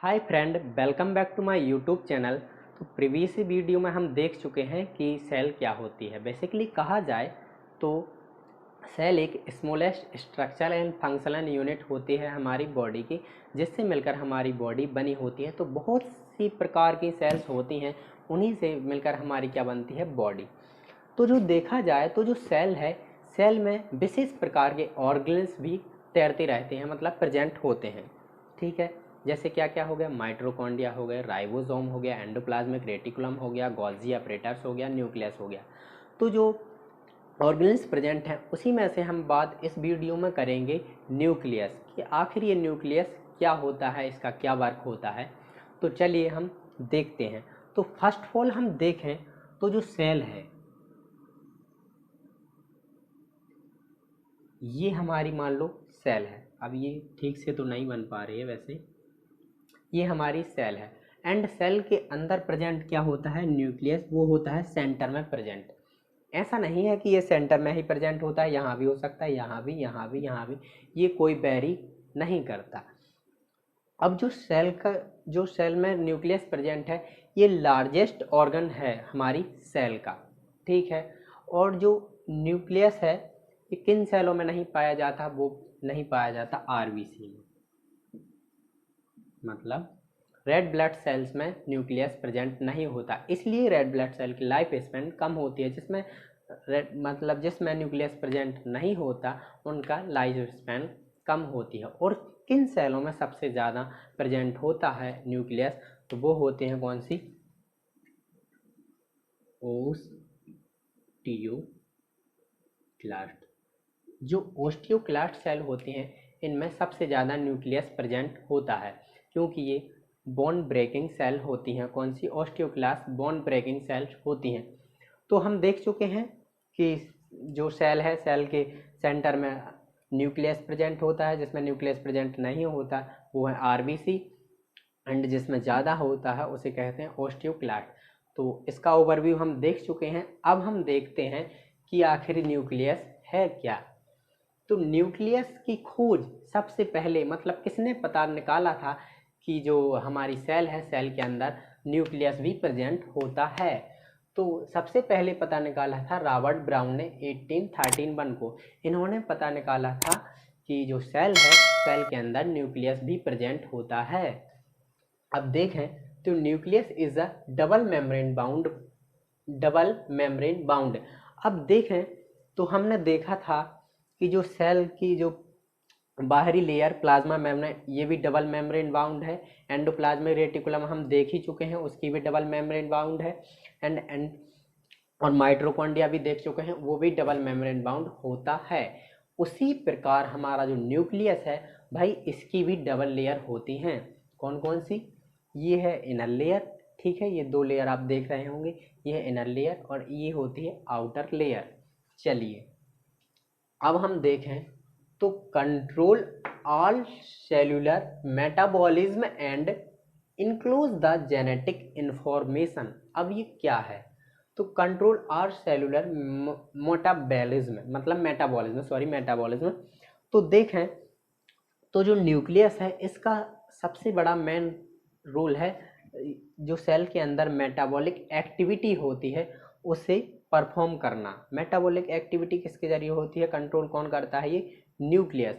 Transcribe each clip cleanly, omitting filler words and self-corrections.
Hi friend, welcome back to my YouTube channel. तो previous video में हम देख चुके हैं कि सेल क्या होती है। बेसिकली कहा जाए तो सेल एक smallest structural and functional unit होती है हमारी बॉडी की, जिससे मिलकर हमारी बॉडी बनी होती है। तो बहुत सी प्रकार की सेल्स होती हैं, उन्हीं से मिलकर हमारी क्या बनती है, बॉडी। तो जो देखा जाए तो जो सेल है, सेल में विशेष प्रकार के ऑर्गन्स भी तैरते रहते हैं, मतलब प्रेजेंट होते हैं। ठीक है, जैसे क्या क्या हो गया, माइटोकॉन्ड्रिया हो गए, राइबोसोम हो गया, एंडोप्लाज्मिक रेटिकुलम हो गया, गोल्गी अपरेटस हो गया, न्यूक्लियस हो गया। तो जो ऑर्गन्स प्रेजेंट हैं उसी में से हम बात इस वीडियो में करेंगे न्यूक्लियस कि आखिर ये न्यूक्लियस क्या होता है, इसका क्या वर्क होता है। तो चलिए हम देखते हैं। तो फर्स्ट ऑफ ऑल हम देखें तो जो सेल है, ये हमारी मान लो सेल है। अब ये ठीक से तो नहीं बन पा रही है, वैसे ये हमारी सेल है। एंड सेल के अंदर प्रेजेंट क्या होता है, न्यूक्लियस, वो होता है सेंटर में प्रेजेंट। ऐसा नहीं है कि ये सेंटर में ही प्रेजेंट होता है, यहाँ भी हो सकता है, यहाँ भी, यहाँ भी, यहाँ भी, ये कोई बैरी नहीं करता। अब जो सेल में न्यूक्लियस प्रेजेंट है, ये लार्जेस्ट ऑर्गन है हमारी सेल का। ठीक है, और जो न्यूक्लियस है ये किन सेलों में नहीं पाया जाता, वो नहीं पाया जाता आरबीसी में। मतलब रेड ब्लड सेल्स में न्यूक्लियस प्रेजेंट नहीं होता, इसलिए रेड ब्लड सेल की लाइफ स्पैन कम होती है। जिसमें जिसमें न्यूक्लियस प्रेजेंट नहीं होता उनका लाइफ स्पैन कम होती है। और किन सेलों में सबसे ज़्यादा प्रेजेंट होता है न्यूक्लियस, तो वो होते हैं कौन सी, ओस्टियोक्लास्ट। जो ओस्टियोक्लास्ट सेल होते हैं इनमें सबसे ज़्यादा न्यूक्लियस प्रेजेंट होता है, क्योंकि ये बोन ब्रेकिंग सेल होती हैं। कौन सी, ओस्टियोक्लास्ट बोन ब्रेकिंग सेल होती हैं। तो हम देख चुके हैं कि जो सेल है, सेल के सेंटर में न्यूक्लियस प्रेजेंट होता है, जिसमें न्यूक्लियस प्रेजेंट नहीं होता वो है आरबीसी, एंड जिसमें ज़्यादा होता है उसे कहते हैं ओस्टियोक्लास्ट। तो इसका ओवरव्यू हम देख चुके हैं। अब हम देखते हैं कि आखिर न्यूक्लियस है क्या। तो न्यूक्लियस की खोज सबसे पहले मतलब किसने पता निकाला था कि जो हमारी सेल है, सेल के अंदर न्यूक्लियस भी प्रेजेंट होता है। तो सबसे पहले पता निकाला था रॉबर्ट ब्राउन ने 1831 को। इन्होंने पता निकाला था कि जो सेल है, सेल के अंदर न्यूक्लियस भी प्रेजेंट होता है। अब देखें तो nucleus is a double membrane bound. अब देखें तो हमने देखा था कि जो सेल की जो बाहरी लेयर प्लाज्मा मेम्ब्रेन, ये भी डबल मेम्ब्रेन बाउंड है। एंडोप्लाज्मिक रेटिकुलम हम देख ही चुके हैं, उसकी भी डबल मेम्ब्रेन बाउंड है। एंड और माइटोकॉन्ड्रिया भी देख चुके हैं, वो भी डबल मेम्ब्रेन बाउंड होता है। उसी प्रकार हमारा जो न्यूक्लियस है भाई, इसकी भी डबल लेयर होती हैं। कौन कौन सी, ये है इनर लेयर। ठीक है, ये दो लेयर आप देख रहे होंगे, ये है इनर लेयर और ये होती है आउटर लेयर। चलिए अब हम देखें तो control all cellular metabolism and includes the genetic information. अब ये क्या है, तो कंट्रोल ऑल सेल्यूलर मेटाबॉलिज्म। तो देखें तो जो न्यूक्लियस है इसका सबसे बड़ा मेन रोल है, जो सेल के अंदर मेटाबॉलिक एक्टिविटी होती है उसे परफॉर्म करना। मेटाबॉलिक एक्टिविटी किसके जरिए होती है, कंट्रोल कौन करता है, ये न्यूक्लियस।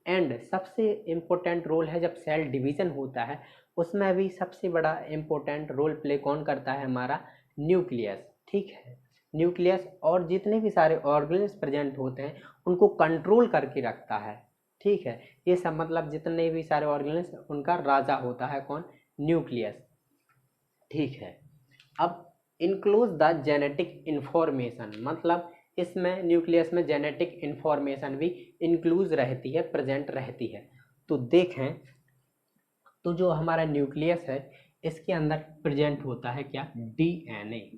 एंड सबसे इम्पोर्टेंट रोल है जब सेल डिवीजन होता है, उसमें भी सबसे बड़ा इम्पोर्टेंट रोल प्ले कौन करता है, हमारा न्यूक्लियस। ठीक है, न्यूक्लियस और जितने भी सारे ऑर्गन्स प्रेजेंट होते हैं उनको कंट्रोल करके रखता है। ठीक है, ये सब मतलब जितने भी सारे ऑर्गन्स, उनका राजा होता है कौन, न्यूक्लियस। ठीक है, अब इंक्लूज द जेनेटिक इंफॉर्मेशन, मतलब इसमें न्यूक्लियस में जेनेटिक इंफॉर्मेशन भी इंक्लूज रहती है, प्रेजेंट रहती है। तो देखें तो जो हमारा न्यूक्लियस है इसके अंदर प्रेजेंट होता है क्या, DNA,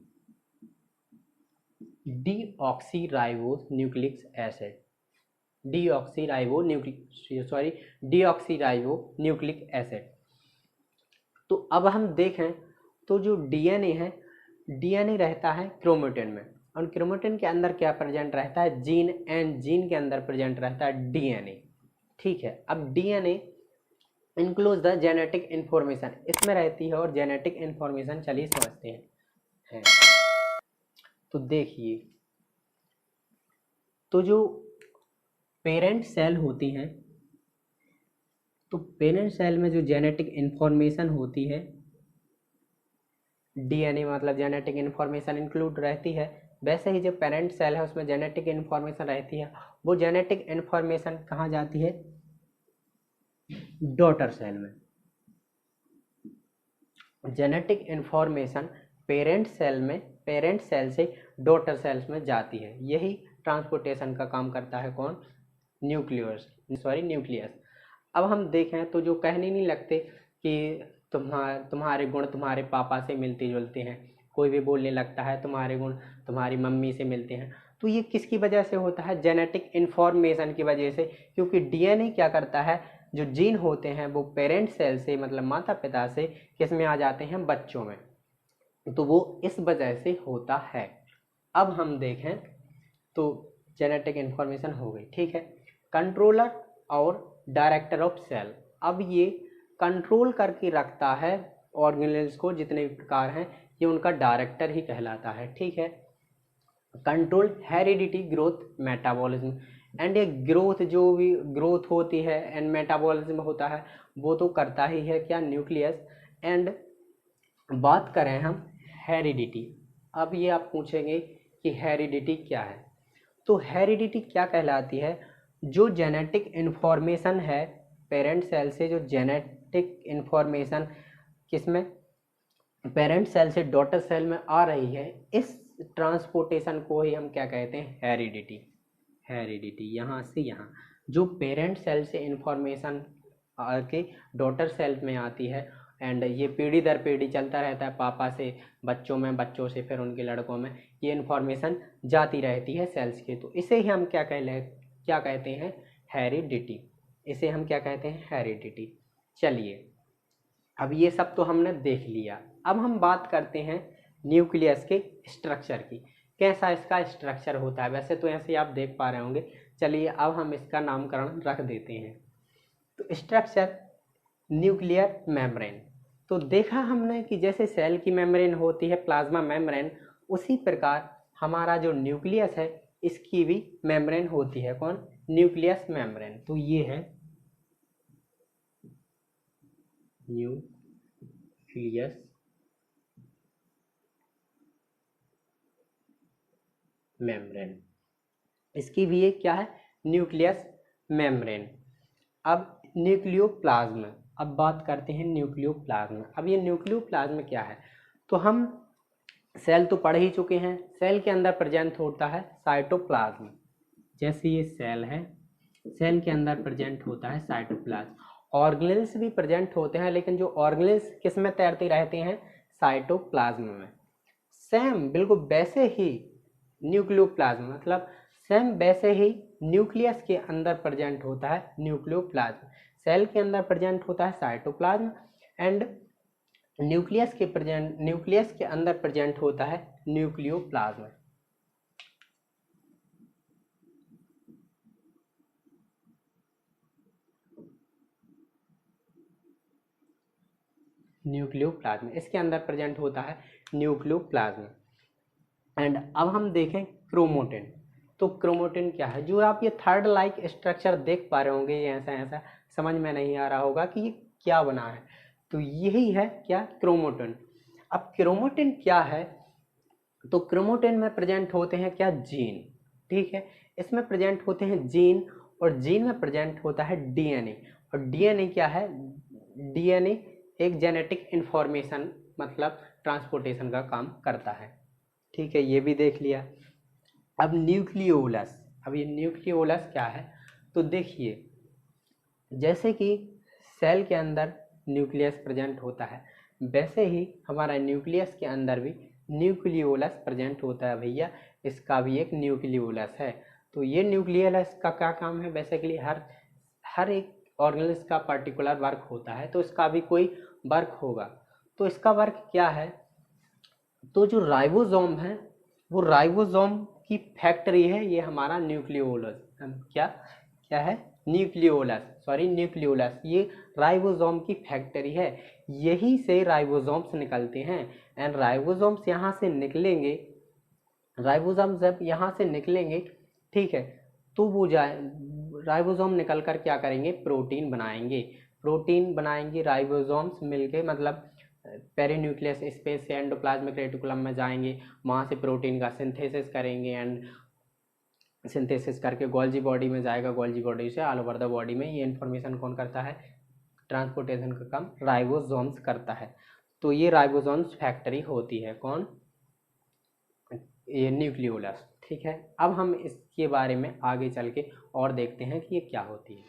deoxyribo nucleic acid, deoxyribo nucleic acid. तो अब हम देखें तो जो डीएनए है, डीएनए रहता है क्रोमेटिन में, और क्रोमेटिन के अंदर क्या प्रेजेंट रहता है, जीन, एंड जीन के अंदर प्रेजेंट रहता है डीएनए। ठीक है, अब DNA includes the genetic information, इसमें रहती है और जेनेटिक इंफॉर्मेशन चलिए समझते हैं। तो देखिए, तो जो पेरेंट सेल होती हैं, तो पेरेंट सेल में जो जेनेटिक इंफॉर्मेशन होती है, डीएनए मतलब जेनेटिक इंफॉर्मेशन इंक्लूड रहती है, वैसे ही जो पेरेंट सेल है उसमें जेनेटिक इंफॉर्मेशन रहती है। वो जेनेटिक इंफॉर्मेशन कहाँ जाती है? डॉटर सेल में। जेनेटिक इंफॉर्मेशन पेरेंट सेल से डॉटर सेल्स में जाती है। यही ट्रांसपोर्टेशन का काम करता है कौन? न्यूक्लियस। अब हम देखें तो जो कहने नहीं लगते कि तुम्हारे गुण तुम्हारे पापा से मिलते जुलते हैं, कोई भी बोलने लगता है तुम्हारे गुण तुम्हारी मम्मी से मिलते हैं, तो ये किसकी वजह से होता है? जेनेटिक इंफॉर्मेशन की वजह से। क्योंकि डीएनए क्या करता है, जो जीन होते हैं वो पेरेंट सेल से मतलब माता पिता से किस में आ जाते हैं? बच्चों में। तो वो इस वजह से होता है। अब हम देखें तो जेनेटिक इंफॉर्मेशन हो गई, ठीक है। कंट्रोलर और डायरेक्टर ऑफ सेल, अब ये कंट्रोल करके रखता है ऑर्गेनेल्स को, जितने भी प्रकार हैं, ये उनका डायरेक्टर ही कहलाता है, ठीक है। Control heredity, growth, metabolism, and ये ग्रोथ जो भी ग्रोथ होती है एंड मेटाबॉलिज्म होता है वो तो करता ही है क्या? न्यूक्लियस। एंड बात करें हम हेरिडिटी, अब ये आप पूछेंगे कि हेरिडिटी क्या है? तो हेरिडिटी क्या कहलाती है? जो जेनेटिक इन्फॉर्मेशन है पेरेंट सेल से, जो जेनेटिक इन्फॉर्मेशन किसमें? पेरेंट सेल से डॉटर सेल में आ रही है, इस ट्रांसपोर्टेशन को ही हम क्या कहते हैं? हेरिडिटी। यहाँ से यहाँ जो पेरेंट सेल से इंफॉर्मेशन आके डॉटर सेल में आती है, एंड ये पीढ़ी दर पीढ़ी चलता रहता है, पापा से बच्चों में, बच्चों से फिर उनके लड़कों में, ये इन्फॉर्मेशन जाती रहती है सेल्स के। तो इसे ही हम क्या कहते हैं? हेरिडिटी। इसे हम क्या कहते हैं? हेरिडिटी। चलिए, अब ये सब तो हमने देख लिया। अब हम बात करते हैं न्यूक्लियस के स्ट्रक्चर की, कैसा इसका स्ट्रक्चर होता है। वैसे तो ऐसे आप देख पा रहे होंगे, चलिए अब हम इसका नामकरण रख देते हैं। तो स्ट्रक्चर न्यूक्लियर मेम्ब्रेन, तो देखा हमने कि जैसे सेल की मेम्ब्रेन होती है प्लाज्मा मेम्ब्रेन, उसी प्रकार हमारा जो न्यूक्लियस है इसकी भी मेम्ब्रेन होती है। कौन? Nucleus membrane. तो ये है न्यूक्लियस मेम्ब्रेन, इसकी भी एक क्या है? Nucleus membrane. अब न्यूक्लियोप्लाज्म, अब बात करते हैं न्यूक्लियोप्लाज्म। अब ये न्यूक्लियोप्लाज्म क्या है? तो हम सेल तो पढ़ ही चुके हैं, सेल के अंदर प्रेजेंट होता है साइटोप्लाज्म। जैसे ये सेल है, सेल के अंदर प्रेजेंट होता है साइटोप्लाज्म। ऑर्गेनेल्स भी प्रेजेंट होते हैं, लेकिन जो ऑर्गेनेल्स किस में तैरते रहते हैं? साइटोप्लाज्म में। सेम बिल्कुल वैसे ही न्यूक्लियोप्लाज्म, मतलब सेम वैसे ही न्यूक्लियस के अंदर प्रेजेंट होता है न्यूक्लियोप्लाज्म। सेल के अंदर प्रेजेंट होता है साइटोप्लाज्म, एंड न्यूक्लियस के अंदर प्रेजेंट होता है न्यूक्लियोप्लाज्म। न्यूक्लियोप्लाज्म इसके अंदर प्रेजेंट होता है न्यूक्लियोप्लाज्म। एंड अब हम देखें क्रोमोटिन। तो क्रोमोटिन क्या है? जो आप ये थर्ड लाइक स्ट्रक्चर देख पा रहे होंगे, ये ऐसा ऐसा समझ में नहीं आ रहा होगा कि ये क्या बना है, तो यही है क्या? क्रोमोटिन। अब क्रोमोटिन क्या है? तो क्रोमोटिन में प्रेजेंट होते हैं क्या? जीन, ठीक है। इसमें प्रेजेंट होते हैं जीन, और जीन में प्रेजेंट होता है डीएनए। और डीएनए क्या है? डीएनए एक जेनेटिक इंफॉर्मेशन मतलब ट्रांसपोर्टेशन का काम करता है, ठीक है। ये भी देख लिया। अब न्यूक्लियोलस, अब ये न्यूक्लियोलस क्या है? तो देखिए, जैसे कि सेल के अंदर न्यूक्लियस प्रेजेंट होता है, वैसे ही हमारा न्यूक्लियस के अंदर भी न्यूक्लियोलस प्रेजेंट होता है भैया। इसका भी एक न्यूक्लियोलस है। तो ये न्यूक्लियोलस का क्या काम है? बेसिकली हर एक ऑर्गेनेल्स का पर्टिकुलर वर्क होता है, तो इसका भी कोई वर्क होगा। तो इसका वर्क क्या है? तो जो राइबोसोम है, वो राइबोसोम की फैक्ट्री है ये हमारा न्यूक्लियोलस। क्या क्या है? न्यूक्लियोलस ये राइबोसोम की फैक्ट्री है। यही से राइबोसोम्स निकलते हैं। एंड राइबोसोम्स यहाँ से निकलेंगे, राइबोसोम जब यहाँ से निकलेंगे, ठीक है, तो वो जाए राइबोसोम निकल कर क्या करेंगे, प्रोटीन बनाएंगे राइबोसोम्स मिलके, मतलब पेरीन्यूक्लियस स्पेस से एंडोप्लाज्मिक रेटिकुलम में जाएंगे, वहाँ से प्रोटीन का सिंथेसिस करेंगे एंड सिंथेसिस करके गोल्जी बॉडी में जाएगा, गोल्जी बॉडी से ऑल ओवर द बॉडी में। ये इन्फॉर्मेशन कौन करता है, ट्रांसपोर्टेशन का काम राइबोसोम्स करता है। तो ये राइबोसोम्स फैक्ट्री होती है, कौन, ये न्यूक्लियोलस। ठीक है, अब हम इसके बारे में आगे चल के और देखते हैं कि ये क्या होती है।